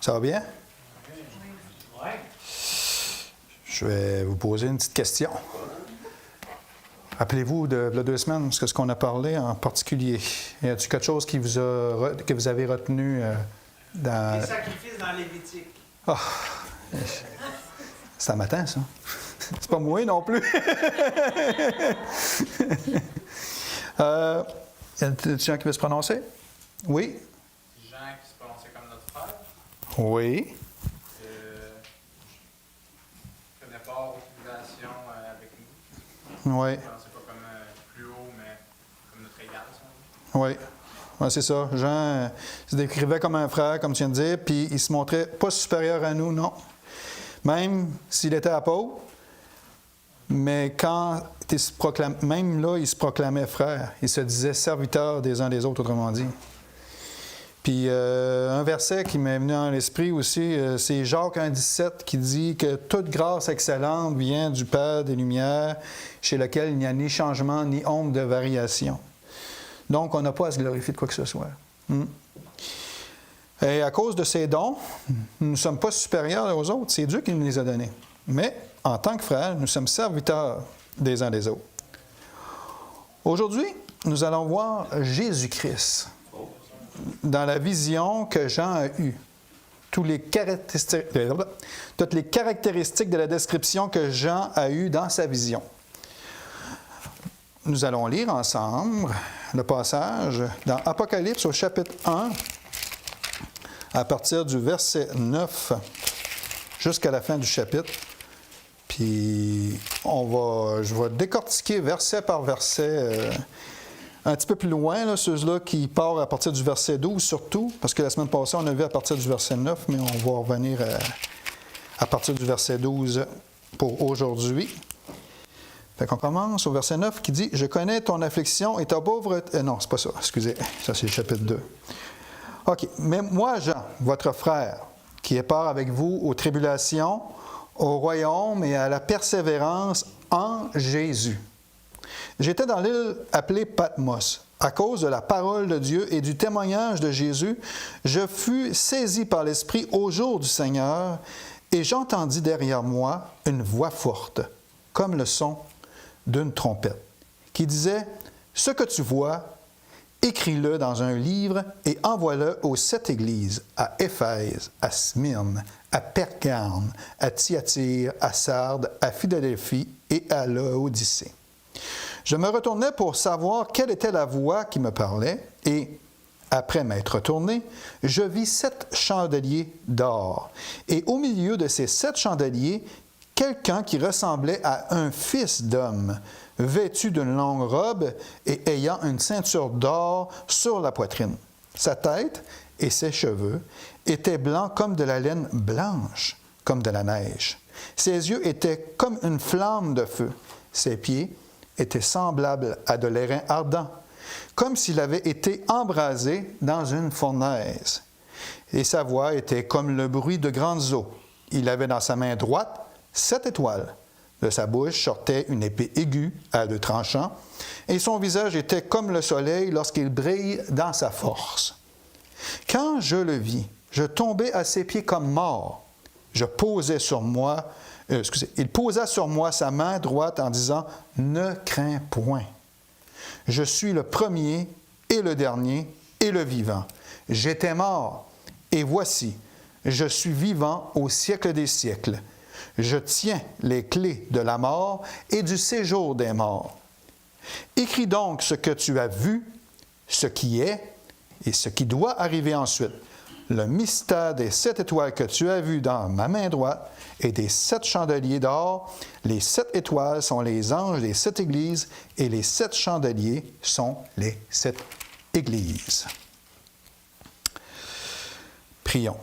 Ça va bien? Oui. Je vais vous poser une petite question. Rappelez-vous de 2 semaines, ce qu'on a parlé en particulier. Y a-t-il quelque chose que vous avez retenu dans... Les sacrifices dans Lévitique. Ah! C'est un matin, ça. C'est pas moi non plus. Y a-t-il des gens qui veulent se prononcer? Oui? Jean qui se prononçait comme notre frère. Oui. Je connais pas aux tribulations avec nous. Oui. Je pensais pas comme plus haut, mais comme notre égal. Oui. Ouais, c'est ça. Jean se décrivait comme un frère, comme tu viens de dire, puis il se montrait pas supérieur à nous, non. Même s'il était apôtre, mais quand il se proclamait, même là, il se proclamait frère. Il se disait serviteur des uns des autres, autrement dit. Puis un verset qui m'est venu à l'esprit aussi, c'est Jacques 1,17 qui dit que toute grâce excellente vient du Père des Lumières, chez lequel il n'y a ni changement ni ombre de variation. Donc, on n'a pas à se glorifier de quoi que ce soit. Et à cause de ces dons, nous ne sommes pas supérieurs aux autres. C'est Dieu qui nous les a donnés. Mais, en tant que frères, nous sommes serviteurs des uns des autres. Aujourd'hui, nous allons voir Jésus-Christ dans la vision que Jean a eue. Toutes les caractéristiques de la description que Jean a eue dans sa vision. Nous allons lire ensemble le passage dans Apocalypse au chapitre 1, à partir du verset 9 jusqu'à la fin du chapitre. Puis je vais décortiquer verset par verset un petit peu plus loin, là, ceux-là qui partent à partir du verset 12 surtout, parce que la semaine passée, on a vu à partir du verset 9, mais on va revenir à partir du verset 12 pour aujourd'hui. Fait qu'on commence au verset 9 qui dit « Je connais ton affliction et ta pauvreté... non, c'est pas ça, excusez, ça c'est le chapitre 2. OK. Mais moi, Jean, votre frère, qui est part avec vous aux tribulations, au royaume et à la persévérance en Jésus. J'étais dans l'île appelée Patmos. À cause de la parole de Dieu et du témoignage de Jésus, je fus saisi par l'Esprit au jour du Seigneur et j'entendis derrière moi une voix forte, comme le son d'une trompette, qui disait « Ce que tu vois, écris-le dans un livre et envoie-le aux 7 églises, à Éphèse, à Smyrne, à Pergame, à Thyatire, à Sardes, à Philadelphie et à Laodicée. » Je me retournai pour savoir quelle était la voix qui me parlait et, après m'être retourné, je vis 7 chandeliers d'or. Et au milieu de ces 7 chandeliers, quelqu'un qui ressemblait à un fils d'homme, vêtu d'une longue robe et ayant une ceinture d'or sur la poitrine. Sa tête et ses cheveux étaient blancs comme de la laine blanche, comme de la neige. Ses yeux étaient comme une flamme de feu. Ses pieds étaient semblables à de l'airain ardent, comme s'il avait été embrasé dans une fournaise. Et sa voix était comme le bruit de grandes eaux. Il avait dans sa main droite 7 étoiles. De sa bouche sortait une épée aiguë à 2 tranchants, et son visage était comme le soleil lorsqu'il brille dans sa force. Quand je le vis, je tombai à ses pieds comme mort. Il posa sur moi sa main droite en disant « Ne crains point. Je suis le premier et le dernier et le vivant. J'étais mort, et voici, je suis vivant au siècle des siècles. Je tiens les clés de la mort et du séjour des morts. Écris donc ce que tu as vu, ce qui est et ce qui doit arriver ensuite. Le mystère des 7 étoiles que tu as vues dans ma main droite et des 7 chandeliers d'or. Les 7 étoiles sont les anges des 7 églises et les 7 chandeliers sont les 7 églises. » Prions.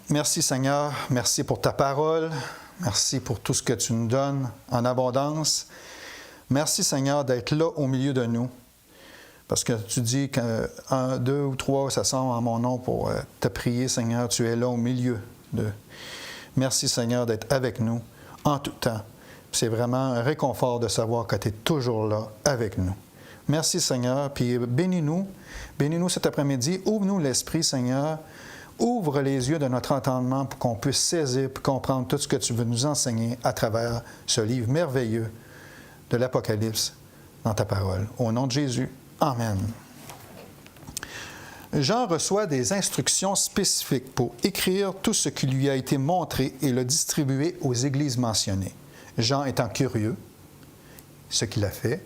Merci Seigneur, merci pour ta parole. Merci pour tout ce que tu nous donnes en abondance. Merci Seigneur d'être là au milieu de nous. Parce que tu dis qu'un, 2 ou 3 s'assemblent en mon nom pour te prier, Seigneur. Tu es là au milieu d'eux. Merci Seigneur d'être avec nous en tout temps. C'est vraiment un réconfort de savoir que tu es toujours là avec nous. Merci Seigneur. Puis bénis-nous. Bénis-nous cet après-midi. Ouvre-nous l'esprit Seigneur. Ouvre les yeux de notre entendement pour qu'on puisse saisir et comprendre tout ce que tu veux nous enseigner à travers ce livre merveilleux de l'Apocalypse dans ta parole. Au nom de Jésus, Amen. Jean reçoit des instructions spécifiques pour écrire tout ce qui lui a été montré et le distribuer aux églises mentionnées. Jean étant curieux, ce qu'il a fait,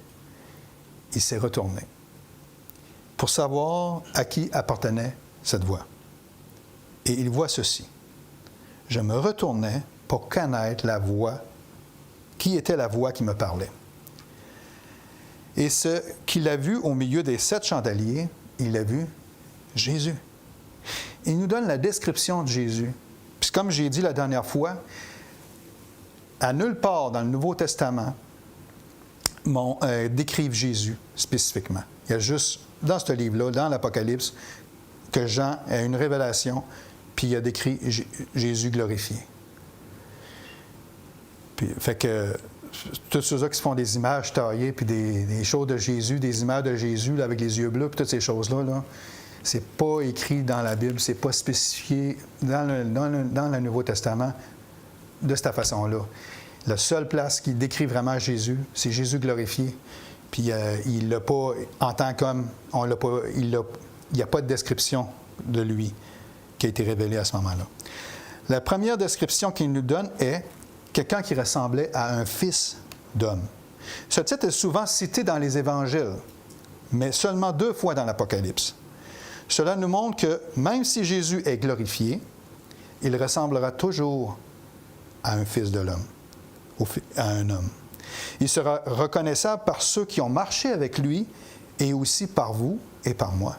il s'est retourné pour savoir à qui appartenait cette voix. Et il voit ceci. Je me retournais pour connaître la voix, qui était la voix qui me parlait. Et ce qu'il a vu au milieu des 7 chandeliers, il a vu Jésus. Il nous donne la description de Jésus. Puis comme j'ai dit la dernière fois, à nulle part dans le Nouveau Testament, décrivent Jésus spécifiquement. Il y a juste dans ce livre-là, dans l'Apocalypse, que Jean a une révélation, puis il a décrit Jésus glorifié. Puis, fait que tous ceux-là qui se font des images taillées, puis des choses de Jésus, des images de Jésus là, avec les yeux bleus, puis toutes ces choses-là, là, c'est pas écrit dans la Bible, c'est pas spécifié dans le Nouveau Testament de cette façon-là. La seule place qui décrit vraiment Jésus, c'est Jésus glorifié. Puis il ne l'a pas, en tant qu'homme, il n'y a pas de description de lui qui a été révélée à ce moment-là. La première description qu'il nous donne est quelqu'un qui ressemblait à un fils d'homme. Ce titre est souvent cité dans les Évangiles, mais seulement 2 fois dans l'Apocalypse. Cela nous montre que même si Jésus est glorifié, il ressemblera toujours à un fils de l'homme, à un homme. Il sera reconnaissable par ceux qui ont marché avec lui et aussi par vous et par moi.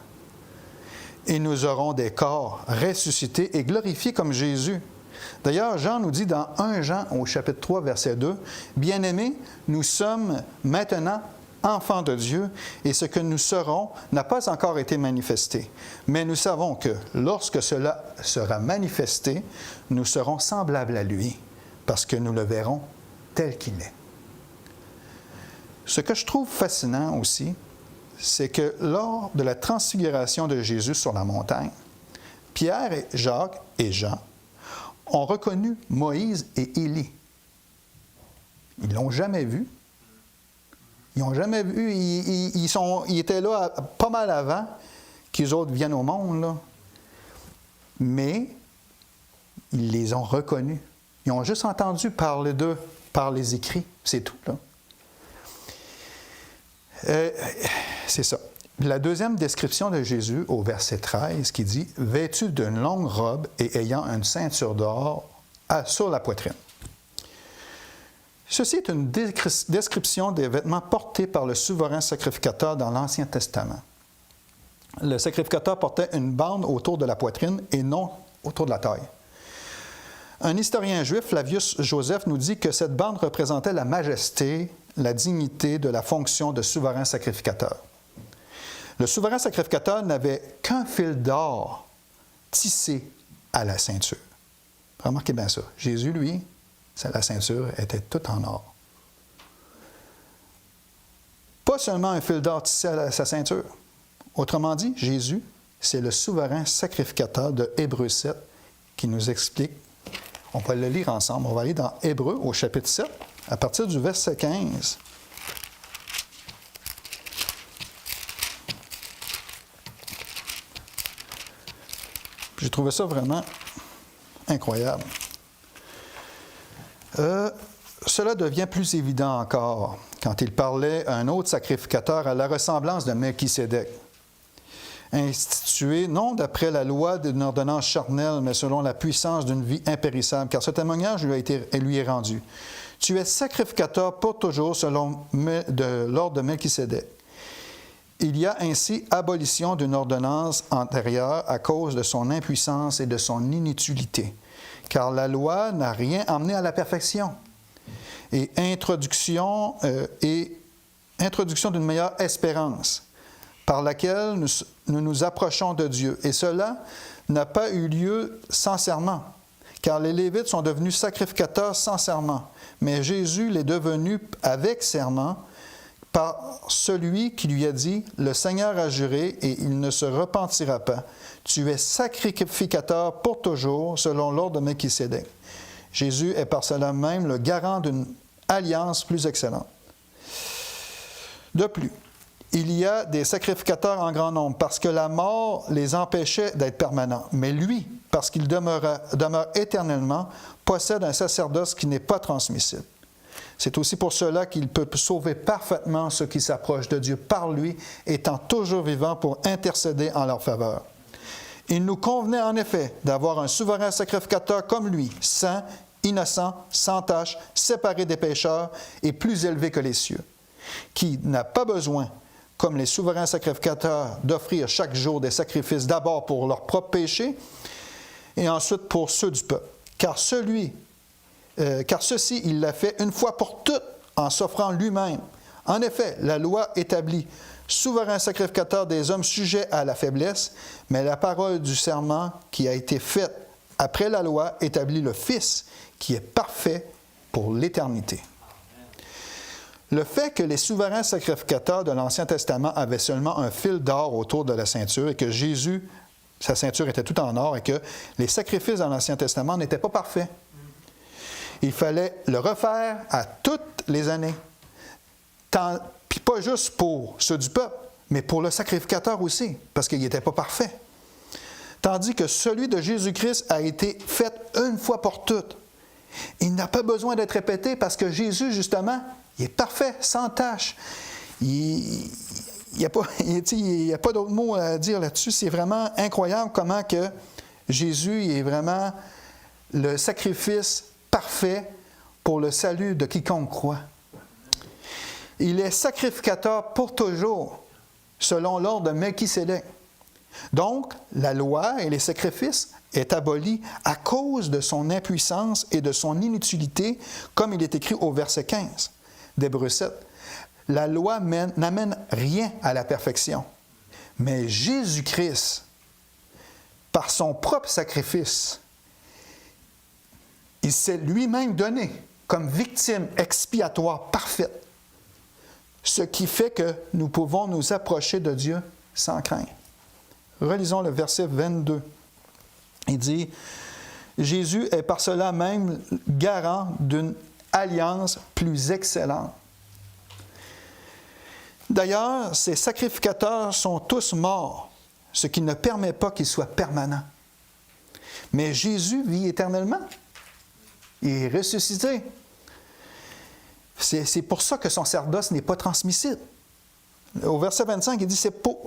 Et nous aurons des corps ressuscités et glorifiés comme Jésus. D'ailleurs, Jean nous dit dans 1 Jean au chapitre 3, verset 2, « Bien-aimés, nous sommes maintenant enfants de Dieu, et ce que nous serons n'a pas encore été manifesté. Mais nous savons que lorsque cela sera manifesté, nous serons semblables à lui, parce que nous le verrons tel qu'il est. » Ce que je trouve fascinant aussi, c'est que lors de la transfiguration de Jésus sur la montagne, Pierre, Jacques et Jean ont reconnu Moïse et Élie. Ils ne l'ont jamais vu. Ils n'ont jamais vu. Ils étaient là pas mal avant qu'ils autres viennent au monde, là. Mais ils les ont reconnus. Ils ont juste entendu parler d'eux par les écrits. C'est tout, là. C'est ça. La deuxième description de Jésus au verset 13 qui dit « Vêtu d'une longue robe et ayant une ceinture d'or sur la poitrine ». Ceci est une description des vêtements portés par le souverain sacrificateur dans l'Ancien Testament. Le sacrificateur portait une bande autour de la poitrine et non autour de la taille. Un historien juif, Flavius Joseph, nous dit que cette bande représentait la majesté, la dignité de la fonction de souverain sacrificateur. Le souverain sacrificateur n'avait qu'un fil d'or tissé à la ceinture. Remarquez bien ça. Jésus, lui, la ceinture était toute en or. Pas seulement un fil d'or tissé à sa ceinture. Autrement dit, Jésus, c'est le souverain sacrificateur de Hébreux 7 qui nous explique. On va le lire ensemble. On va aller dans Hébreux au chapitre 7, à partir du verset 15. J'ai trouvé ça vraiment incroyable. Cela devient plus évident encore quand il parlait à un autre sacrificateur à la ressemblance de Melchisédek, institué non d'après la loi d'une ordonnance charnelle, mais selon la puissance d'une vie impérissable, car ce témoignage lui est rendu. Tu es sacrificateur pour toujours selon l'ordre de Melchisédek. Il y a ainsi abolition d'une ordonnance antérieure à cause de son impuissance et de son inutilité, car la loi n'a rien amené à la perfection. Et introduction d'une meilleure espérance, par laquelle nous nous approchons de Dieu. Et cela n'a pas eu lieu sans serment, car les Lévites sont devenus sacrificateurs sans serment. Mais Jésus l'est devenu avec serment, par celui qui lui a dit, « Le Seigneur a juré et il ne se repentira pas. Tu es sacrificateur pour toujours, selon l'ordre de Melchisédek. » Jésus est par cela même le garant d'une alliance plus excellente. De plus, il y a des sacrificateurs en grand nombre parce que la mort les empêchait d'être permanents. Mais lui, parce qu'il demeure éternellement, possède un sacerdoce qui n'est pas transmissible. C'est aussi pour cela qu'il peut sauver parfaitement ceux qui s'approchent de Dieu par lui, étant toujours vivant pour intercéder en leur faveur. Il nous convenait en effet d'avoir un souverain sacrificateur comme lui, saint, innocent, sans tache, séparé des pécheurs et plus élevé que les cieux, qui n'a pas besoin, comme les souverains sacrificateurs, d'offrir chaque jour des sacrifices d'abord pour leurs propres péchés et ensuite pour ceux du peuple. Car ceci, il l'a fait une fois pour toutes en s'offrant lui-même. En effet, la loi établit souverain sacrificateur des hommes sujets à la faiblesse, mais la parole du serment qui a été faite après la loi établit le Fils qui est parfait pour l'éternité. Le fait que les souverains sacrificateurs de l'Ancien Testament avaient seulement un fil d'or autour de la ceinture et que Jésus, sa ceinture était tout en or et que les sacrifices dans l'Ancien Testament n'étaient pas parfaits. Il fallait le refaire à toutes les années. Puis pas juste pour ceux du peuple, mais pour le sacrificateur aussi, parce qu'il n'était pas parfait. Tandis que celui de Jésus-Christ a été fait une fois pour toutes. Il n'a pas besoin d'être répété parce que Jésus, justement, il est parfait, sans tache. Il n'y a pas d'autre mot à dire là-dessus. C'est vraiment incroyable comment que Jésus est vraiment le sacrifice parfait pour le salut de quiconque croit. Il est sacrificateur pour toujours, selon l'ordre de Melchisédek. Donc, la loi et les sacrifices est aboli à cause de son impuissance et de son inutilité, comme il est écrit au verset 15 d'Hébreux 7. La loi n'amène rien à la perfection, mais Jésus-Christ, par son propre sacrifice, il s'est lui-même donné comme victime expiatoire parfaite, ce qui fait que nous pouvons nous approcher de Dieu sans crainte. Relisons le verset 22. Il dit, « Jésus est par cela même garant d'une alliance plus excellente. » D'ailleurs, ces sacrificateurs sont tous morts, ce qui ne permet pas qu'ils soient permanents. Mais Jésus vit éternellement. Il est ressuscité. C'est pour ça que son sacerdoce n'est pas transmissible. Au verset 25, il dit,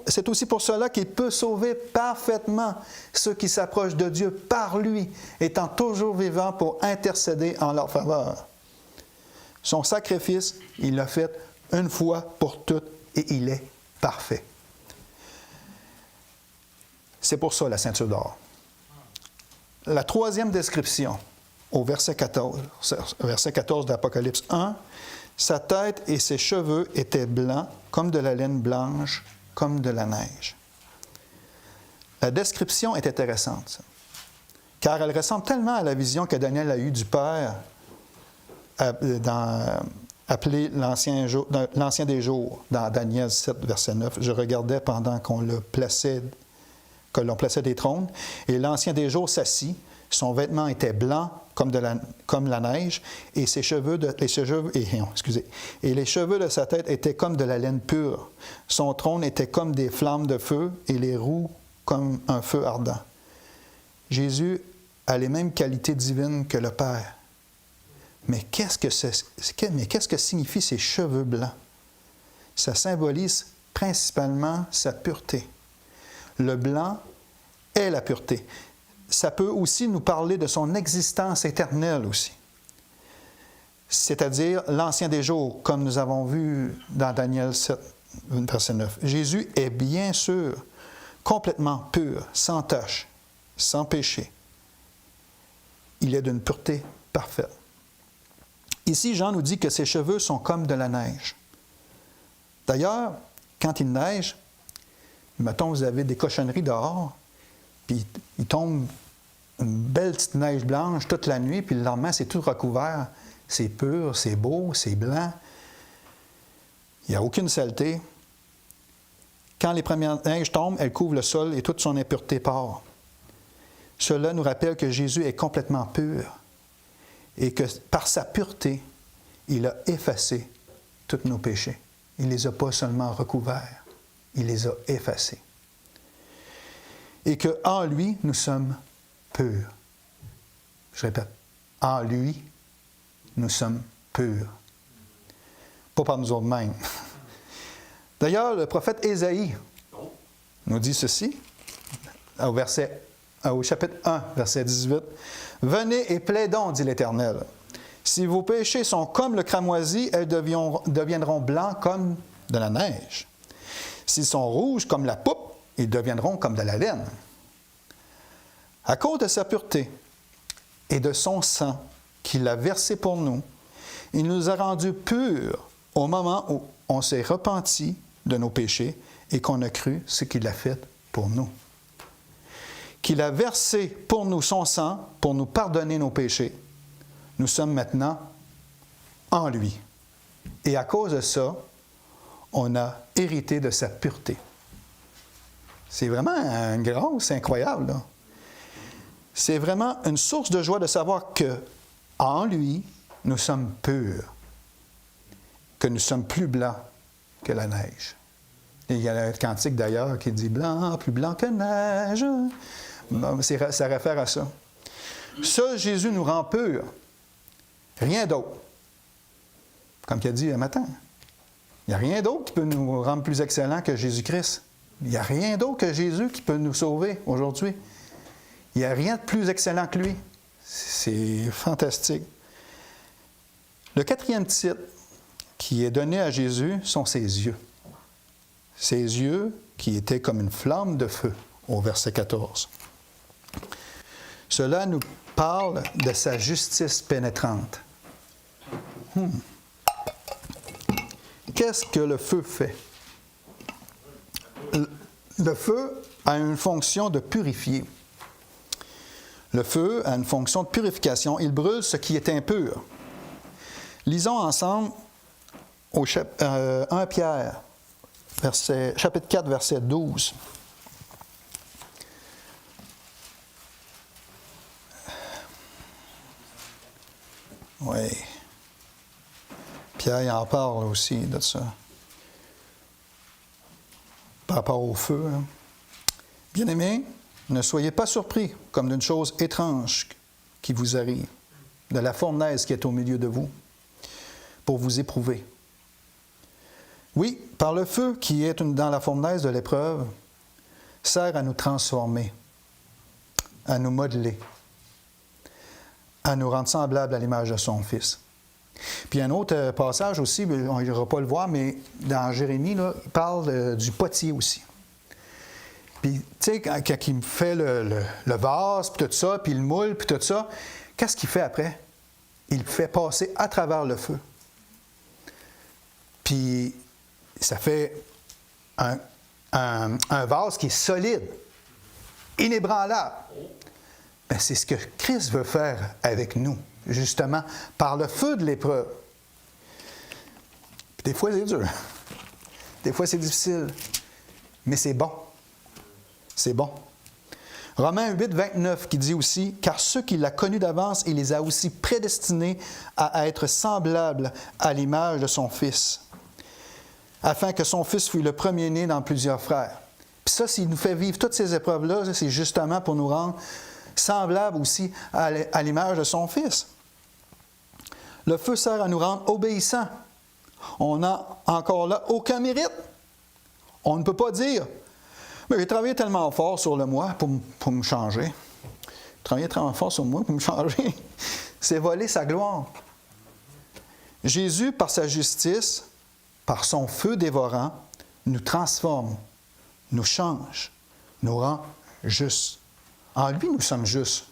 c'est aussi pour cela qu'il peut sauver parfaitement ceux qui s'approchent de Dieu par lui, étant toujours vivant pour intercéder en leur faveur. Son sacrifice, il l'a fait une fois pour toutes et il est parfait. C'est pour ça la ceinture d'or. La troisième description, au verset 14 d'Apocalypse 1, sa tête et ses cheveux étaient blancs comme de la laine blanche, comme de la neige. La description est intéressante, car elle ressemble tellement à la vision que Daniel a eue du Père, appelé l'Ancien des jours, dans Daniel 7, verset 9. Je regardais pendant que l'on plaçait des trônes, et l'Ancien des jours s'assit. Son vêtement était blanc comme la neige, et les cheveux de sa tête étaient comme de la laine pure. Son trône était comme des flammes de feu, et les roues comme un feu ardent. Jésus a les mêmes qualités divines que le Père. Mais qu'est-ce que signifient ces cheveux blancs? Ça symbolise principalement sa pureté. Le blanc est la pureté. Ça peut aussi nous parler de son existence éternelle aussi. C'est-à-dire l'Ancien des jours, comme nous avons vu dans Daniel 7, verset 9. Jésus est bien sûr complètement pur, sans tache, sans péché. Il est d'une pureté parfaite. Ici, Jean nous dit que ses cheveux sont comme de la neige. D'ailleurs, quand il neige, mettons, vous avez des cochonneries dehors, puis il tombe une belle petite neige blanche toute la nuit, puis le lendemain, c'est tout recouvert. C'est pur, c'est beau, c'est blanc. Il n'y a aucune saleté. Quand les premières neiges tombent, elles couvrent le sol et toute son impureté part. Cela nous rappelle que Jésus est complètement pur et que par sa pureté, il a effacé tous nos péchés. Il ne les a pas seulement recouverts, il les a effacés. Et qu'en lui, nous sommes purs. Je répète, en lui, nous sommes purs. Pas par nous autres-mêmes. D'ailleurs, le prophète Ésaïe nous dit ceci, au chapitre 1, verset 18. « Venez et plaidons, dit l'Éternel. Si vos péchés sont comme le cramoisi, elles deviendront blancs comme de la neige. S'ils sont rouges comme la pourpre, ils deviendront comme de la laine. À cause de sa pureté et de son sang qu'il a versé pour nous, il nous a rendus purs au moment où on s'est repenti de nos péchés et qu'on a cru ce qu'il a fait pour nous. Qu'il a versé pour nous son sang pour nous pardonner nos péchés. Nous sommes maintenant en lui. Et à cause de ça, on a hérité de sa pureté. C'est vraiment une grâce incroyable, là. C'est vraiment une source de joie de savoir que en lui, nous sommes purs, que nous sommes plus blancs que la neige. Et il y a un cantique d'ailleurs qui dit « Blanc, plus blanc que neige ». Ça réfère à ça. Ça, Jésus nous rend purs. Rien d'autre. Comme il a dit un matin. Il n'y a rien d'autre qui peut nous rendre plus excellents que Jésus-Christ. Il n'y a rien d'autre que Jésus qui peut nous sauver aujourd'hui. Il n'y a rien de plus excellent que lui. C'est fantastique. Le quatrième titre qui est donné à Jésus sont ses yeux. Ses yeux qui étaient comme une flamme de feu, au verset 14. Cela nous parle de sa justice pénétrante. Qu'est-ce que le feu fait? Le feu a une fonction de purifier. Le feu a une fonction de purification. Il brûle ce qui est impur. Lisons ensemble au 1 Pierre, chapitre 4, verset 12. Oui. Pierre il en parle aussi de ça. Par rapport au feu. Hein. Bien-aimés, ne soyez pas surpris comme d'une chose étrange qui vous arrive, de la fournaise qui est au milieu de vous, pour vous éprouver. Oui, par le feu qui est dans la fournaise de l'épreuve, sert à nous transformer, à nous modeler, à nous rendre semblables à l'image de son Fils. Puis un autre passage aussi, on n'ira pas le voir, mais dans Jérémie, là, il parle du potier aussi. Puis, tu sais, quand il me fait le vase, puis tout ça, puis le moule, puis tout ça, qu'est-ce qu'il fait après? Il le fait passer à travers le feu. Puis, ça fait un vase qui est solide, inébranlable. Bien, c'est ce que Christ veut faire avec nous, justement, par le feu de l'épreuve. Puis des fois, c'est dur. Des fois, c'est difficile. Mais c'est bon. C'est bon. Romains 8, 29 qui dit aussi « Car ceux qu'il a connus d'avance, il les a aussi prédestinés à être semblables à l'image de son Fils, afin que son Fils fût le premier-né dans plusieurs frères. » Puis ça, s'il nous fait vivre toutes ces épreuves-là, c'est justement pour nous rendre semblables aussi à l'image de son Fils. Le feu sert à nous rendre obéissants. On n'a encore là aucun mérite. On ne peut pas dire « Mais j'ai travaillé tellement fort sur le moi pour me changer. J'ai travaillé tellement fort sur moi pour me changer. » C'est voler sa gloire. Jésus, par sa justice, par son feu dévorant, nous transforme, nous change, nous rend justes. En lui, nous sommes justes.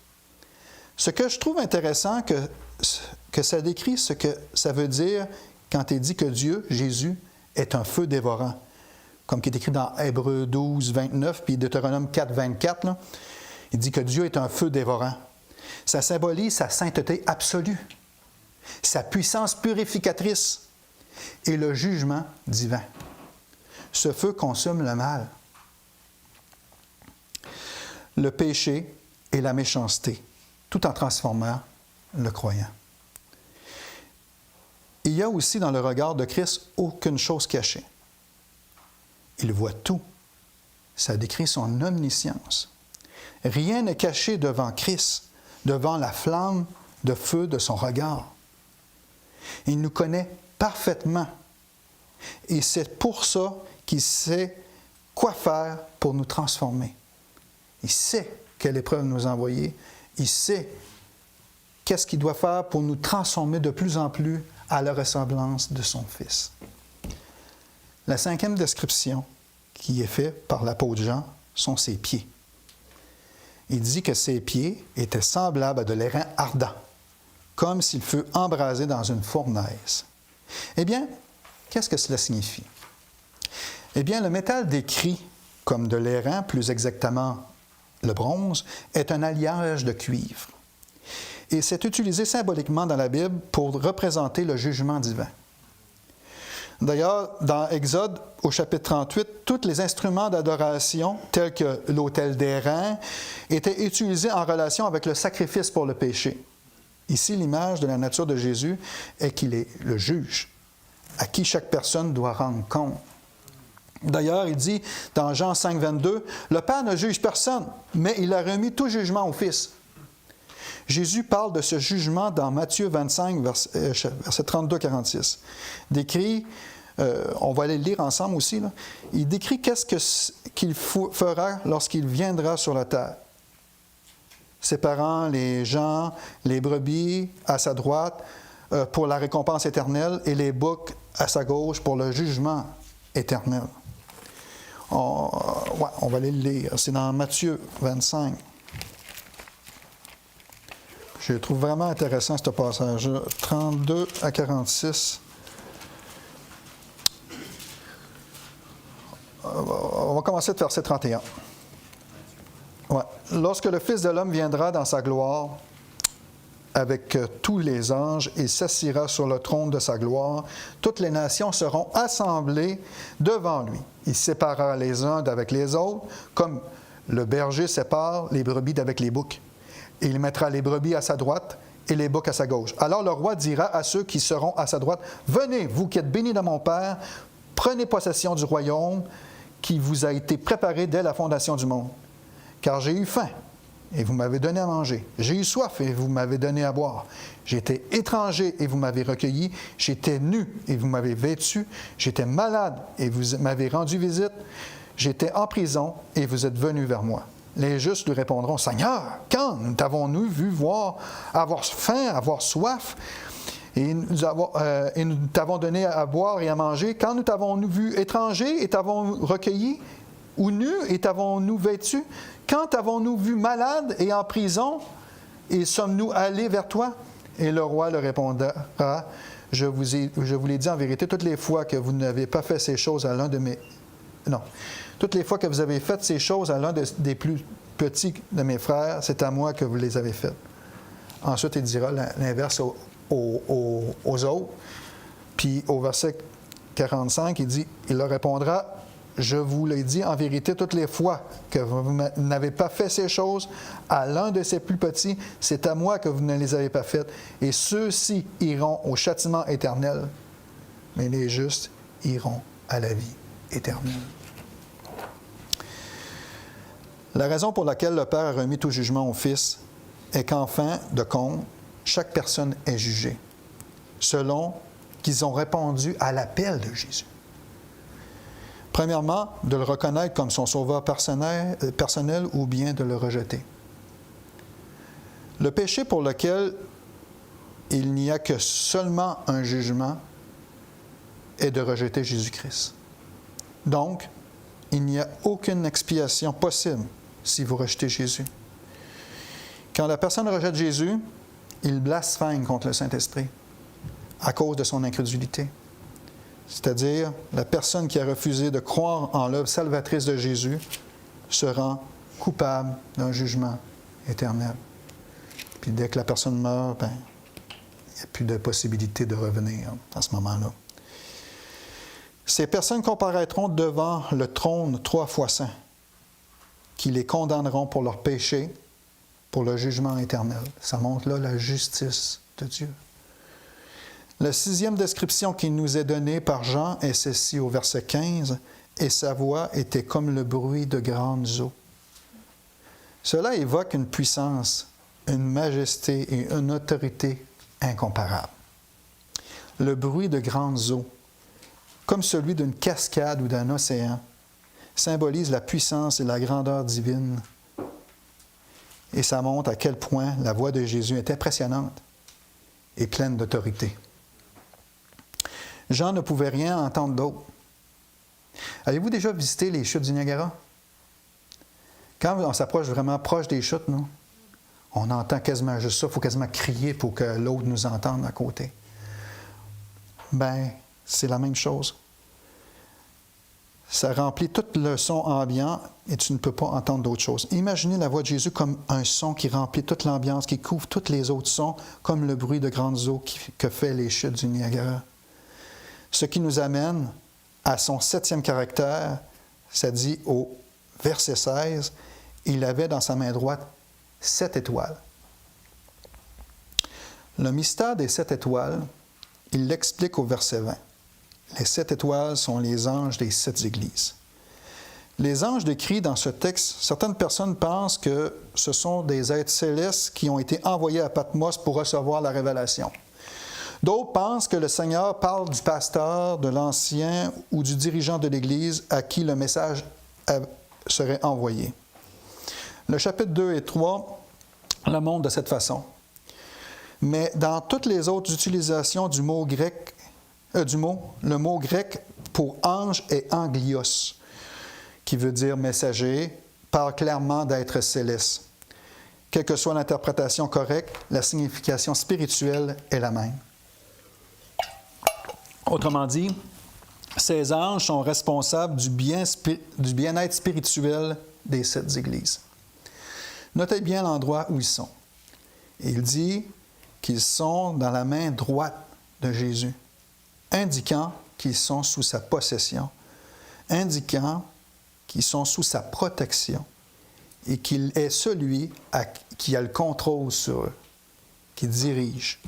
Ce que je trouve intéressant, que ça décrit ce que ça veut dire quand il dit que Dieu, Jésus, est un feu dévorant. Comme qui est écrit dans Hébreux 12, 29, puis Deutéronome 4, 24, là, il dit que Dieu est un feu dévorant. Ça symbolise sa sainteté absolue, sa puissance purificatrice. et le jugement divin. Ce feu consume le mal, le péché et la méchanceté, tout en transformant le croyant. Il y a aussi dans le regard de Christ aucune chose cachée. Il voit tout. Ça décrit son omniscience. Rien n'est caché devant Christ, devant la flamme de feu de son regard. Il nous connaît parfaitement. Et c'est pour ça qu'il sait quoi faire pour nous transformer. Il sait quelle épreuve nous envoyer. Il sait qu'est-ce qu'il doit faire pour nous transformer de plus en plus à la ressemblance de son Fils. La 5e description qui est faite par l'apôtre Jean sont ses pieds. Il dit que ses pieds étaient semblables à de l'airain ardent, comme s'il fût embrasé dans une fournaise. Eh bien, qu'est-ce que cela signifie? Eh bien, le métal décrit comme de l'airain, plus exactement le bronze, est un alliage de cuivre. Et c'est utilisé symboliquement dans la Bible pour représenter le jugement divin. D'ailleurs, dans Exode, au chapitre 38, tous les instruments d'adoration, tels que l'autel d'airain, étaient utilisés en relation avec le sacrifice pour le péché. Ici, l'image de la nature de Jésus est qu'il est le juge, à qui chaque personne doit rendre compte. D'ailleurs, il dit dans Jean 5, 22, « Le Père ne juge personne, mais il a remis tout jugement au Fils. » Jésus parle de ce jugement dans Matthieu 25, verset 32-46. Décrit, on va aller le lire ensemble aussi, là. Il décrit qu'est-ce qu'il fera lorsqu'il viendra sur la terre. Séparant les gens, les brebis à sa droite pour la récompense éternelle et les boucs à sa gauche pour le jugement éternel. On va aller le lire. C'est dans Matthieu 25. Je trouve vraiment intéressant ce passage-là. 32 à 46. On va commencer de verset 31. Ouais. Lorsque le Fils de l'homme viendra dans sa gloire avec tous les anges et s'assiera sur le trône de sa gloire, toutes les nations seront assemblées devant lui. Il séparera les uns d'avec les autres, comme le berger sépare les brebis d'avec les boucs. Et il mettra les brebis à sa droite et les boucs à sa gauche. Alors le roi dira à ceux qui seront à sa droite, « Venez, vous qui êtes bénis de mon Père, prenez possession du royaume qui vous a été préparé dès la fondation du monde. Car j'ai eu faim, et vous m'avez donné à manger. J'ai eu soif, et vous m'avez donné à boire. J'étais étranger, et vous m'avez recueilli. J'étais nu, et vous m'avez vêtu. J'étais malade, et vous m'avez rendu visite. J'étais en prison, et vous êtes venus vers moi. » Les justes lui répondront, « Seigneur, quand nous t'avons-nous vu avoir faim, avoir soif, et nous t'avons donné à boire et à manger? Quand nous t'avons-nous vu étranger et t'avons recueilli, ou nu et t'avons-nous vêtu? Quand t'avons-nous vu malade et en prison, et sommes-nous allés vers toi? » Et le roi leur répondra, « Je vous l'ai dit en vérité, toutes les fois que vous n'avez pas fait ces choses à l'un de mes... » Non. Toutes les fois que vous avez fait ces choses à l'un des plus petits de mes frères, c'est à moi que vous les avez faites. Ensuite, il dira l'inverse aux autres. Puis au verset 45, il dit, il leur répondra, « Je vous l'ai dit en vérité, toutes les fois que vous n'avez pas fait ces choses à l'un de ces plus petits, c'est à moi que vous ne les avez pas faites. Et ceux-ci iront au châtiment éternel, mais les justes iront à la vie éternelle. » La raison pour laquelle le Père a remis tout jugement au Fils est qu'en fin de compte, chaque personne est jugée, selon qu'ils ont répondu à l'appel de Jésus. Premièrement, de le reconnaître comme son sauveur personnel ou bien de le rejeter. Le péché pour lequel il n'y a que seulement un jugement est de rejeter Jésus-Christ. Donc, il n'y a aucune expiation possible si vous rejetez Jésus. Quand la personne rejette Jésus, il blasphème contre le Saint-Esprit à cause de son incrédulité. C'est-à-dire, la personne qui a refusé de croire en l'œuvre salvatrice de Jésus se rend coupable d'un jugement éternel. Puis dès que la personne meurt, il n'y a plus de possibilité de revenir à ce moment-là. Ces personnes comparaîtront devant le trône 3 fois saint, qui les condamneront pour leurs péchés, pour le jugement éternel. Ça montre là la justice de Dieu. La 6e description qui nous est donnée par Jean est celle-ci au verset 15. « Et sa voix était comme le bruit de grandes eaux. » Cela évoque une puissance, une majesté et une autorité incomparables. Le bruit de grandes eaux, comme celui d'une cascade ou d'un océan, symbolise la puissance et la grandeur divine. Et ça montre à quel point la voix de Jésus est impressionnante et pleine d'autorité. Jean ne pouvait rien entendre d'autre. Avez-vous déjà visité les chutes du Niagara? Quand on s'approche vraiment proche des chutes, non? On entend quasiment juste ça. Il faut quasiment crier pour que l'autre nous entende à côté. Bien, c'est la même chose. Ça remplit tout le son ambiant et tu ne peux pas entendre d'autre chose. Imaginez la voix de Jésus comme un son qui remplit toute l'ambiance, qui couvre tous les autres sons, comme le bruit de grandes eaux que fait les chutes du Niagara. Ce qui nous amène à son 7e caractère, ça dit au verset 16, il avait dans sa main droite 7 étoiles. Le mystère des 7 étoiles, il l'explique au verset 20. Les 7 étoiles sont les anges des 7 églises. Les anges décrits dans ce texte, certaines personnes pensent que ce sont des êtres célestes qui ont été envoyés à Patmos pour recevoir la révélation. D'autres pensent que le Seigneur parle du pasteur, de l'ancien ou du dirigeant de l'Église à qui le message serait envoyé. Le chapitre 2 et 3 le montrent de cette façon. Mais dans toutes les autres utilisations du mot grec, le mot grec pour ange est anglios, qui veut dire messager, parle clairement d'être céleste. Quelle que soit l'interprétation correcte, la signification spirituelle est la même. Autrement dit, ces anges sont responsables du bien-être spirituel des 7 églises. Notez bien l'endroit où ils sont. Il dit qu'ils sont dans la main droite de Jésus, indiquant qu'ils sont sous sa possession, indiquant qu'ils sont sous sa protection et qu'il est celui qui a le contrôle sur eux, qui dirige.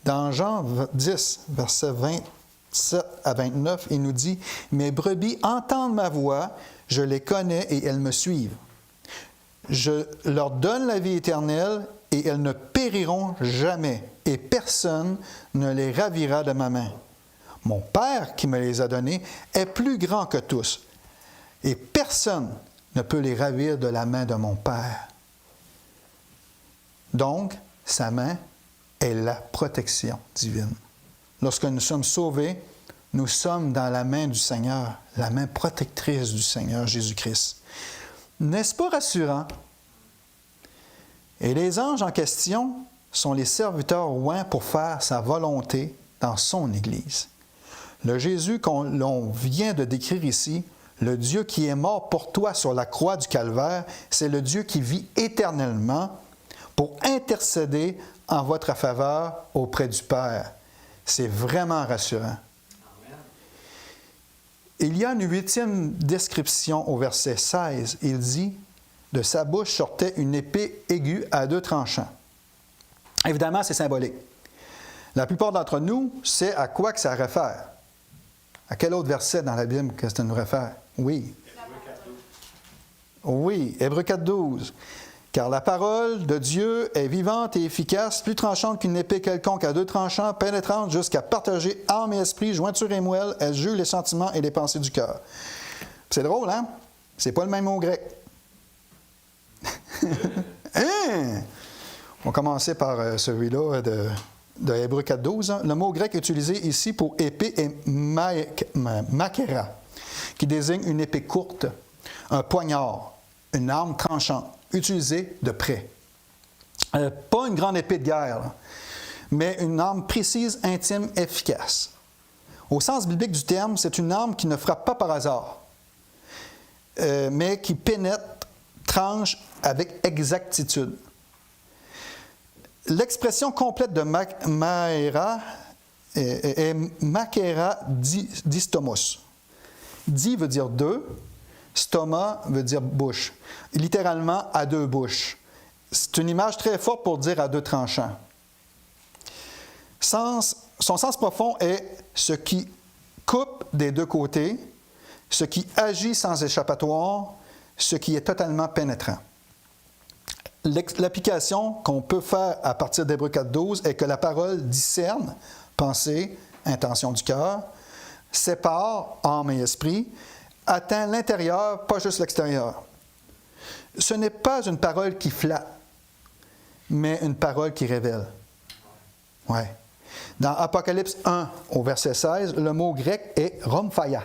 Dans Jean 10, versets 27 à 29, il nous dit « Mes brebis entendent ma voix, je les connais et elles me suivent. Je leur donne la vie éternelle et elles ne périront jamais, et personne ne les ravira de ma main. Mon Père qui me les a donnés est plus grand que tous, et personne ne peut les ravir de la main de mon Père. » Donc, sa main est la protection divine. Lorsque nous sommes sauvés, nous sommes dans la main du Seigneur, la main protectrice du Seigneur Jésus-Christ. N'est-ce pas rassurant? Et les anges en question sont les serviteurs oints pour faire sa volonté dans son Église. Le Jésus l'on vient de décrire ici, le Dieu qui est mort pour toi sur la croix du Calvaire, c'est le Dieu qui vit éternellement pour intercéder en votre faveur auprès du Père. C'est vraiment rassurant. Il y a une 8e description au verset 16. Il dit « De sa bouche sortait une épée aiguë à 2 tranchants. » Évidemment, c'est symbolique. La plupart d'entre nous sait à quoi que ça réfère. À quel autre verset dans la Bible que ça nous réfère? Oui. Oui, Hébreux 4.12. Car la parole de Dieu est vivante et efficace, plus tranchante qu'une épée quelconque à 2 tranchants, pénétrante jusqu'à partager âme et esprit, jointure et moelle, elle juge les sentiments et les pensées du cœur. C'est drôle, hein? C'est pas le même mot grec. Hein? On va commencer par celui-là de Hébreux 4.12. Hein? Le mot grec utilisé ici pour épée est makera, qui désigne une épée courte, un poignard, une arme tranchante, utilisée de près. Pas une grande épée de guerre, là, mais une arme précise, intime, efficace. Au sens biblique du terme, c'est une arme qui ne frappe pas par hasard, mais qui pénètre, tranche avec exactitude. L'expression complète de maera est makera distomos. Di veut dire deux, stoma veut dire bouche. Littéralement, à deux bouches. C'est une image très forte pour dire à deux tranchants. Son sens profond est ce qui coupe des deux côtés, ce qui agit sans échappatoire, ce qui est totalement pénétrant. L'application qu'on peut faire à partir d'Hébreux 4.12 est que la parole discerne pensée, intention du cœur, sépare âme et esprit, atteint l'intérieur, pas juste l'extérieur. Ce n'est pas une parole qui flatte, mais une parole qui révèle. Ouais. Dans Apocalypse 1, au verset 16, le mot grec est rhomphaia,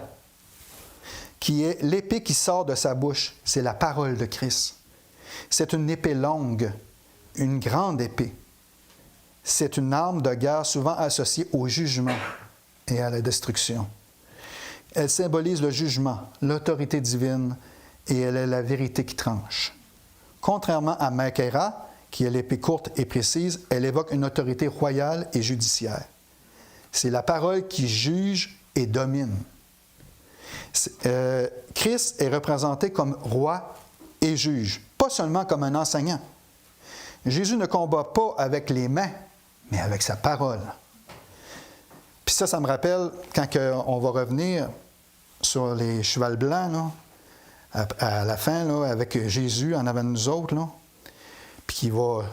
qui est l'épée qui sort de sa bouche. C'est la parole de Christ. C'est une épée longue, une grande épée. C'est une arme de guerre souvent associée au jugement et à la destruction. Elle symbolise le jugement, l'autorité divine, et elle est la vérité qui tranche. Contrairement à Machaira, qui est l'épée courte et précise, elle évoque une autorité royale et judiciaire. C'est la parole qui juge et domine. Christ est représenté comme roi et juge, pas seulement comme un enseignant. Jésus ne combat pas avec les mains, mais avec sa parole. Puis ça me rappelle quand on va revenir sur les chevals blancs, là, à la fin, là, avec Jésus en avant de nous autres, là, puis qui va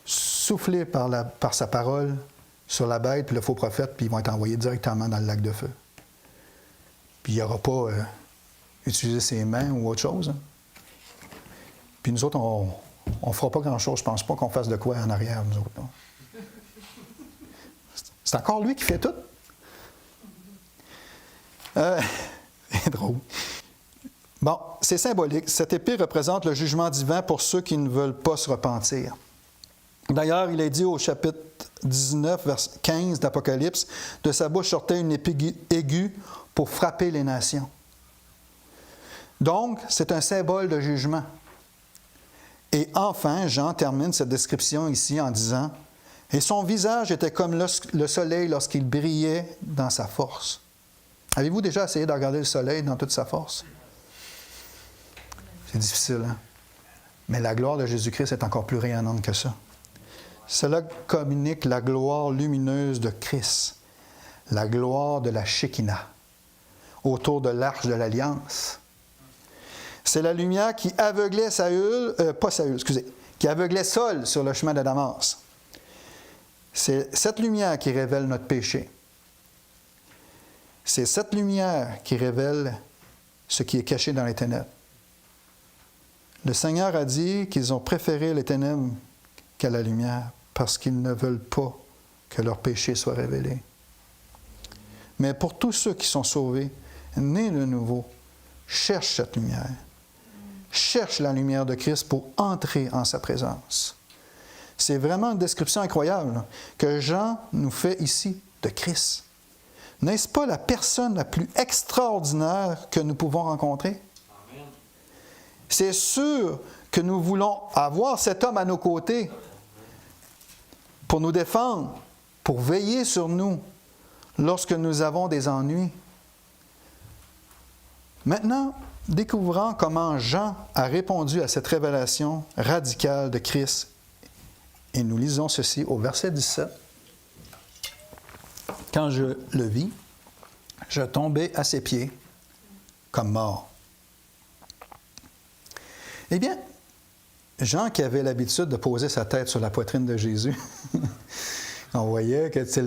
souffler par sa parole sur la bête, puis le faux prophète, puis ils vont être envoyés directement dans le lac de feu. Puis il n'y aura pas utilisé ses mains ou autre chose. Hein. Puis nous autres, on ne fera pas grand-chose. Je ne pense pas qu'on fasse de quoi en arrière, nous autres. Là. C'est encore lui qui fait tout. C'est drôle. Bon, c'est symbolique. Cette épée représente le jugement divin pour ceux qui ne veulent pas se repentir. D'ailleurs, il est dit au chapitre 19, verset 15 d'Apocalypse, « De sa bouche sortait une épée aiguë pour frapper les nations. » Donc, c'est un symbole de jugement. Et enfin, Jean termine cette description ici en disant, « Et son visage était comme le soleil lorsqu'il brillait dans sa force. » Avez-vous déjà essayé de regarder le soleil dans toute sa force? C'est difficile, hein? Mais la gloire de Jésus-Christ est encore plus rayonnante que ça. Cela communique la gloire lumineuse de Christ, la gloire de la Shekinah, autour de l'arche de l'Alliance. C'est la lumière qui aveuglait qui aveuglait Saul sur le chemin de Damas. C'est cette lumière qui révèle notre péché. C'est cette lumière qui révèle ce qui est caché dans les ténèbres. Le Seigneur a dit qu'ils ont préféré les ténèbres qu'à la lumière parce qu'ils ne veulent pas que leur péché soit révélé. Mais pour tous ceux qui sont sauvés, nés de nouveau, cherchent cette lumière. Cherchent la lumière de Christ pour entrer en sa présence. C'est vraiment une description incroyable là, que Jean nous fait ici de Christ. N'est-ce pas la personne la plus extraordinaire que nous pouvons rencontrer? Amen. C'est sûr que nous voulons avoir cet homme à nos côtés pour nous défendre, pour veiller sur nous lorsque nous avons des ennuis. Maintenant, découvrons comment Jean a répondu à cette révélation radicale de Christ. Et nous lisons ceci au verset 17. Quand je le vis, je tombais à ses pieds comme mort. Eh bien, Jean qui avait l'habitude de poser sa tête sur la poitrine de Jésus, on voyait que c'est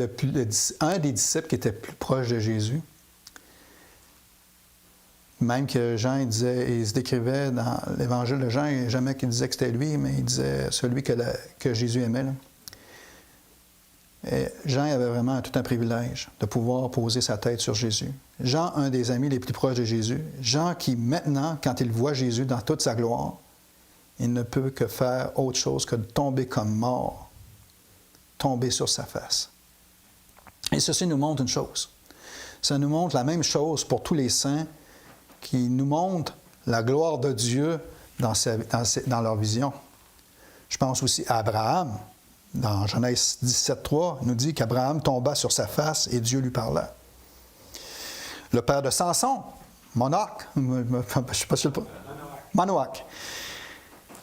un des disciples qui était plus proche de Jésus. Même que Jean, il se décrivait dans l'évangile de Jean, et jamais qu'il disait que c'était lui, mais il disait celui que Jésus aimait. Là. Et Jean avait vraiment tout un privilège de pouvoir poser sa tête sur Jésus. Jean, un des amis les plus proches de Jésus. Jean qui, maintenant, quand il voit Jésus dans toute sa gloire, il ne peut que faire autre chose que de tomber comme mort, tomber sur sa face. Et ceci nous montre une chose. Ça nous montre la même chose pour tous les saints qui nous montrent la gloire de Dieu dans leur vision. Je pense aussi à Abraham. Dans Genèse 17.3, il nous dit qu'Abraham tomba sur sa face et Dieu lui parla. Le père de Samson, Monarque, je ne sais pas si le Manoach.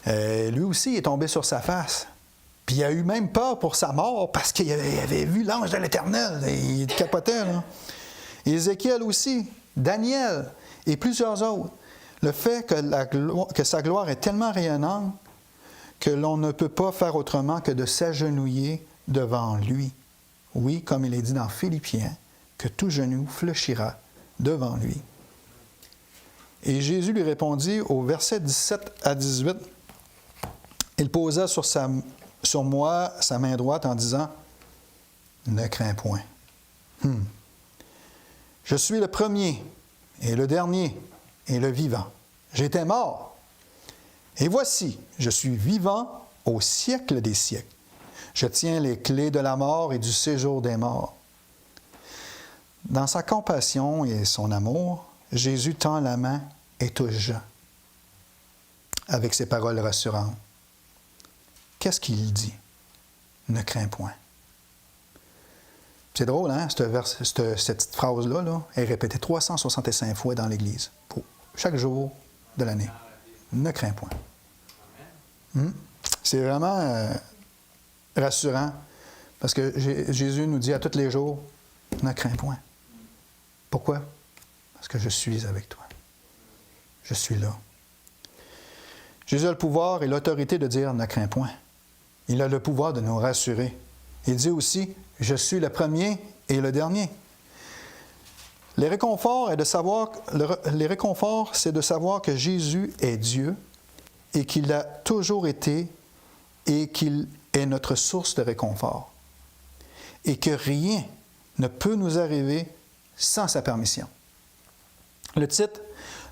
Lui aussi est tombé sur sa face. Puis il a eu même peur pour sa mort parce qu'il avait vu l'ange de l'Éternel. Il capotait, là. Et Ézéchiel aussi, Daniel et plusieurs autres. Le fait que sa gloire est tellement rayonnante que l'on ne peut pas faire autrement que de s'agenouiller devant lui. Oui, comme il est dit dans Philippiens, que tout genou fléchira devant lui. Et Jésus lui répondit au verset 17 à 18, il posa sur moi sa main droite en disant, « Ne crains point. Je suis le premier et le dernier et le vivant. J'étais mort. Et voici, je suis vivant au siècle des siècles. Je tiens les clés de la mort et du séjour des morts. » Dans sa compassion et son amour, Jésus tend la main et touche Jean avec ses paroles rassurantes. Qu'est-ce qu'il dit? Ne crains point. C'est drôle, hein? Cette petite phrase-là là, est répétée 365 fois dans l'Église, pour chaque jour de l'année. Ne crains point. C'est vraiment rassurant, parce que Jésus nous dit à tous les jours, ne crains point. Pourquoi? Parce que je suis avec toi. Je suis là. Jésus a le pouvoir et l'autorité de dire ne crains point. Il a le pouvoir de nous rassurer. Il dit aussi, je suis le premier et le dernier. Les réconforts, c'est de savoir que Jésus est Dieu et qu'il a toujours été et qu'il est notre source de réconfort. Et que rien ne peut nous arriver sans sa permission. Le titre,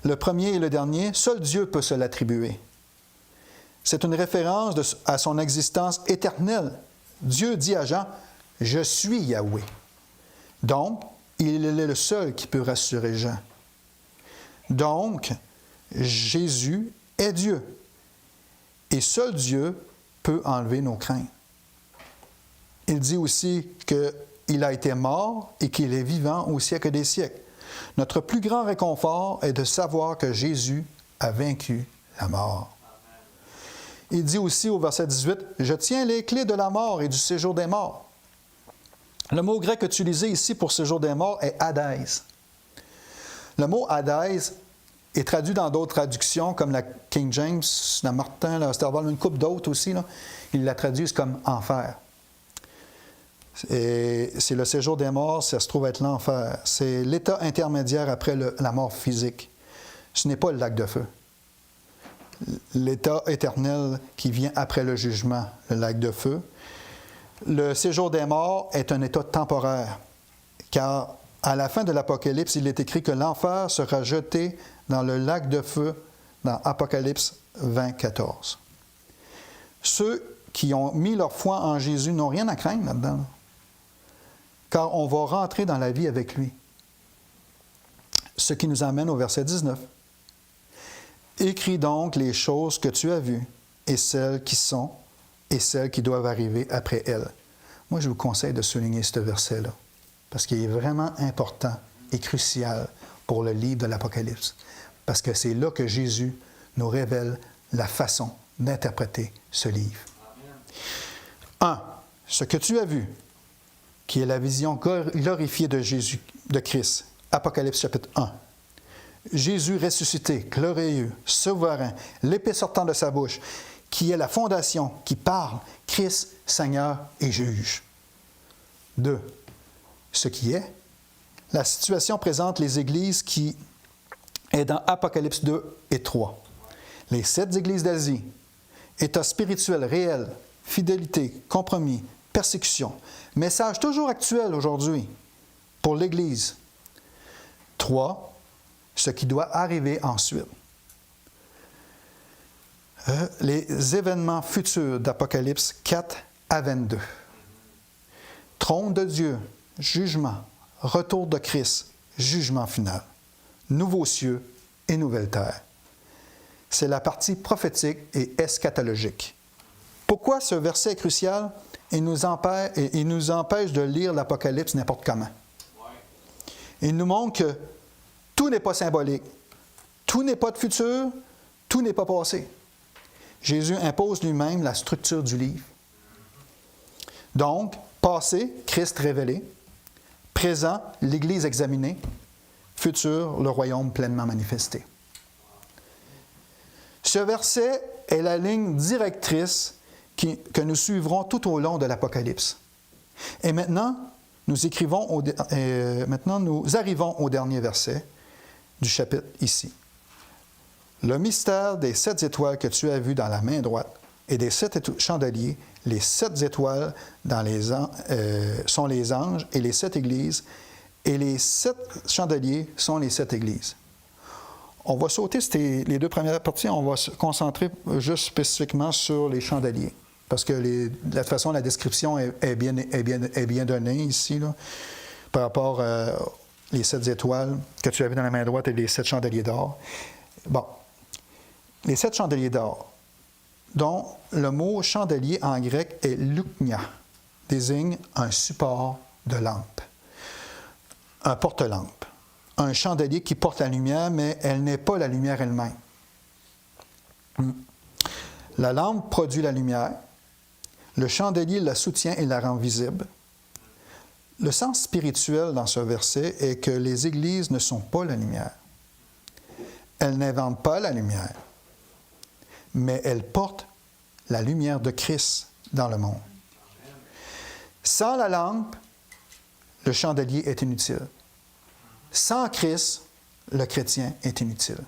le premier et le dernier, seul Dieu peut se l'attribuer. C'est une référence à son existence éternelle. Dieu dit à Jean, « Je suis Yahweh ». Donc, il est le seul qui peut rassurer Jean. Donc, Jésus est Dieu. Et seul Dieu peut enlever nos craintes. Il dit aussi qu'il a été mort et qu'il est vivant au siècle des siècles. Notre plus grand réconfort est de savoir que Jésus a vaincu la mort. Il dit aussi au verset 18, « Je tiens les clés de la mort et du séjour des morts. » Le mot grec utilisé ici pour séjour des morts est « hadès ». Le mot « hadès » est traduit dans d'autres traductions, comme la King James, la Martin, la Sterval, une couple d'autres aussi. Là, ils la traduisent comme « enfer ». Et c'est le séjour des morts, ça se trouve être l'enfer. C'est l'état intermédiaire après la mort physique. Ce n'est pas le lac de feu. L'état éternel qui vient après le jugement, le lac de feu. Le séjour des morts est un état temporaire, car à la fin de l'Apocalypse, il est écrit que l'enfer sera jeté dans le lac de feu dans Apocalypse 20, 14. Ceux qui ont mis leur foi en Jésus n'ont rien à craindre là-dedans, car on va rentrer dans la vie avec lui. Ce qui nous amène au verset 19. Écris donc les choses que tu as vues, et celles qui sont, et celles qui doivent arriver après elles. Moi, je vous conseille de souligner ce verset-là, parce qu'il est vraiment important et crucial pour le livre de l'Apocalypse, parce que c'est là que Jésus nous révèle la façon d'interpréter ce livre. 1. Ce que tu as vu, qui est la vision glorifiée de Jésus, de Christ. Apocalypse chapitre 1. Jésus ressuscité, glorieux, souverain, l'épée sortant de sa bouche, qui est la fondation, qui parle, Christ, Seigneur et juge. 2. Ce qui est. La situation présente les églises qui est dans Apocalypse 2 et 3. Les 7 églises d'Asie, état spirituel réel, fidélité, compromis, persécution. Message toujours actuel aujourd'hui pour l'Église. 3. Ce qui doit arriver ensuite. Les événements futurs d'Apocalypse 4 à 22. Trône de Dieu, jugement, retour de Christ, jugement final. Nouveaux cieux et nouvelle terre. C'est la partie prophétique et eschatologique. Pourquoi ce verset est crucial? Il nous empêche de lire l'Apocalypse n'importe comment. Il nous montre que Tout n'est pas symbolique. Tout n'est pas de futur. Tout n'est pas passé. Jésus impose lui-même la structure du livre. Donc, passé, Christ révélé. Présent, l'Église examinée. Futur, le royaume pleinement manifesté. Ce verset est la ligne directrice que nous suivrons tout au long de l'Apocalypse. Et maintenant, nous arrivons au dernier verset du chapitre ici. Le mystère des 7 étoiles que tu as vues dans la main droite et des 7 chandeliers, les 7 étoiles sont les anges et les 7 églises, et les 7 chandeliers sont les 7 églises. On va sauter les 2 premières parties, on va se concentrer juste spécifiquement sur les chandeliers. Parce que de toute façon, la description est bien donnée ici, là, par rapport les 7 étoiles que tu as vues dans la main droite et les 7 chandeliers d'or. Bon, les 7 chandeliers d'or, dont le mot chandelier en grec est luknia, désigne un support de lampe, un porte-lampe. Un chandelier qui porte la lumière, mais elle n'est pas la lumière elle-même. La lampe produit la lumière. Le chandelier la soutient et la rend visible. Le sens spirituel dans ce verset est que les églises ne sont pas la lumière. Elles n'inventent pas la lumière, mais elles portent la lumière de Christ dans le monde. Sans la lampe, le chandelier est inutile. Sans Christ, le chrétien est inutile.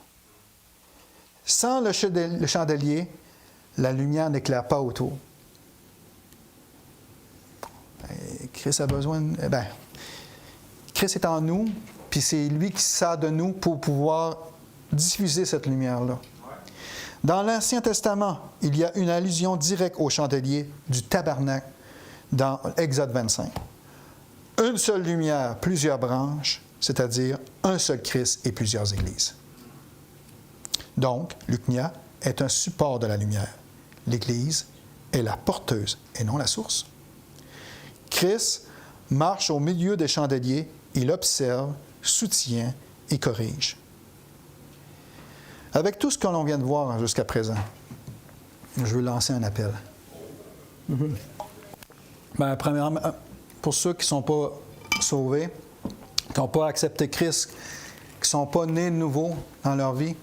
Sans le chandelier, la lumière n'éclaire pas autour. Christ a besoin Christ est en nous, puis c'est lui qui sert de nous pour pouvoir diffuser cette lumière-là. Dans l'Ancien Testament, il y a une allusion directe au chandelier du tabernacle dans Exode 25. Une seule lumière, plusieurs branches, c'est-à-dire un seul Christ et plusieurs églises. Donc, l'Uknia est un support de la lumière. L'Église est la porteuse et non la source. Christ marche au milieu des chandeliers, il observe, soutient et corrige. Avec tout ce que l'on vient de voir jusqu'à présent, je veux lancer un appel. Premièrement, pour ceux qui ne sont pas sauvés, qui n'ont pas accepté Christ, qui ne sont pas nés de nouveau dans leur vie,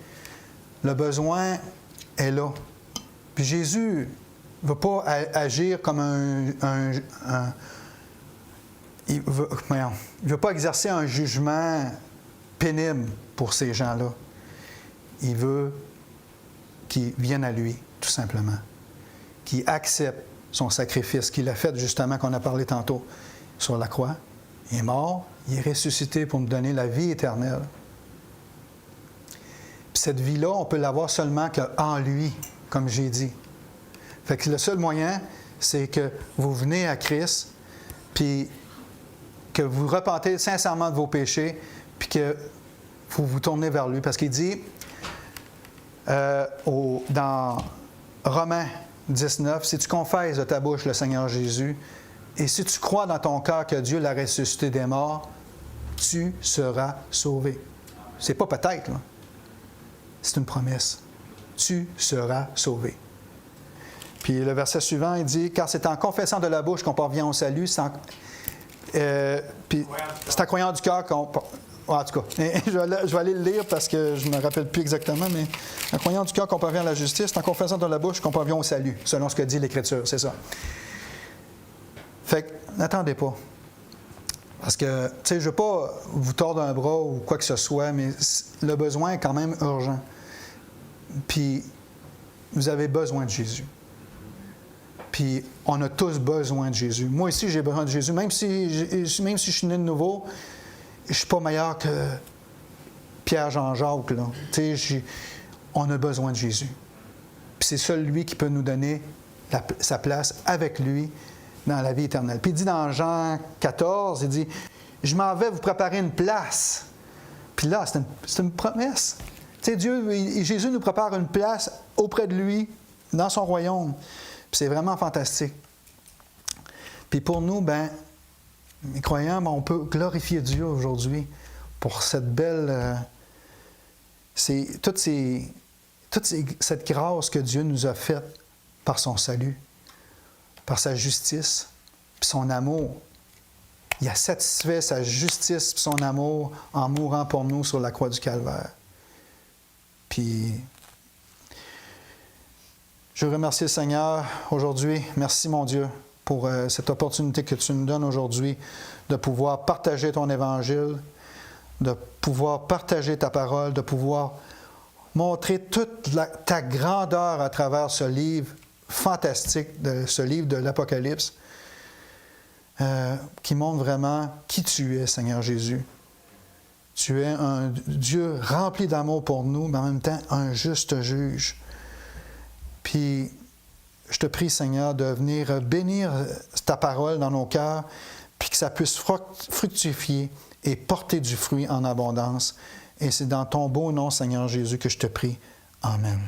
le besoin est là. Puis Jésus ne veut pas agir comme il ne veut pas exercer un jugement pénible pour ces gens-là. Il veut qu'ils viennent à lui, tout simplement. Qu'ils acceptent son sacrifice qu'il a fait, justement, qu'on a parlé tantôt, sur la croix. Il est mort, il est ressuscité pour nous donner la vie éternelle. Puis cette vie-là, on peut l'avoir seulement qu'en lui, comme j'ai dit. Fait que le seul moyen, c'est que vous venez à Christ, puis que vous repentez sincèrement de vos péchés, puis que vous vous tournez vers lui. Parce qu'il dit, dans Romains 19, si tu confesses de ta bouche le Seigneur Jésus, et si tu crois dans ton cœur que Dieu l'a ressuscité des morts, tu seras sauvé. C'est pas peut-être, là. C'est une promesse. Tu seras sauvé. Puis le verset suivant, il dit, car c'est en confessant de la bouche qu'on parvient au salut, puis c'est en croyant du cœur qu'on... En tout cas, je vais aller le lire parce que je ne me rappelle plus exactement, mais en croyant du cœur qu'on parvient à la justice, c'est en confessant de la bouche qu'on parvient au salut, selon ce que dit l'Écriture, c'est ça. Fait que, n'attendez pas. Parce que, tu sais, je ne veux pas vous tordre un bras ou quoi que ce soit, mais le besoin est quand même urgent. Puis, vous avez besoin de Jésus. Puis, on a tous besoin de Jésus. Moi aussi, j'ai besoin de Jésus. Même si je suis né de nouveau, je ne suis pas meilleur que Pierre, Jean, Jacques. Là. Tu sais, on a besoin de Jésus. Puis, c'est seul lui qui peut nous donner sa place avec lui dans la vie éternelle. Puis il dit dans Jean 14, il dit, « Je m'en vais vous préparer une place. » Puis là, c'est une promesse. Tu sais, Jésus nous prépare une place auprès de lui, dans son royaume. Puis c'est vraiment fantastique. Puis pour nous, les croyants, on peut glorifier Dieu aujourd'hui pour cette belle c'est cette grâce que Dieu nous a faite par son salut, par sa justice, puis son amour. Il a satisfait sa justice et son amour en mourant pour nous sur la croix du Calvaire. Puis, je remercie le Seigneur aujourd'hui. Merci, mon Dieu, pour cette opportunité que tu nous donnes aujourd'hui de pouvoir partager ton évangile, de pouvoir partager ta parole, de pouvoir montrer toute ta grandeur à travers ce livre fantastique, ce livre de l'Apocalypse, qui montre vraiment qui tu es, Seigneur Jésus. Tu es un Dieu rempli d'amour pour nous, mais en même temps un juste juge. Puis, je te prie, Seigneur, de venir bénir ta parole dans nos cœurs, puis que ça puisse fructifier et porter du fruit en abondance. Et c'est dans ton beau nom, Seigneur Jésus, que je te prie. Amen.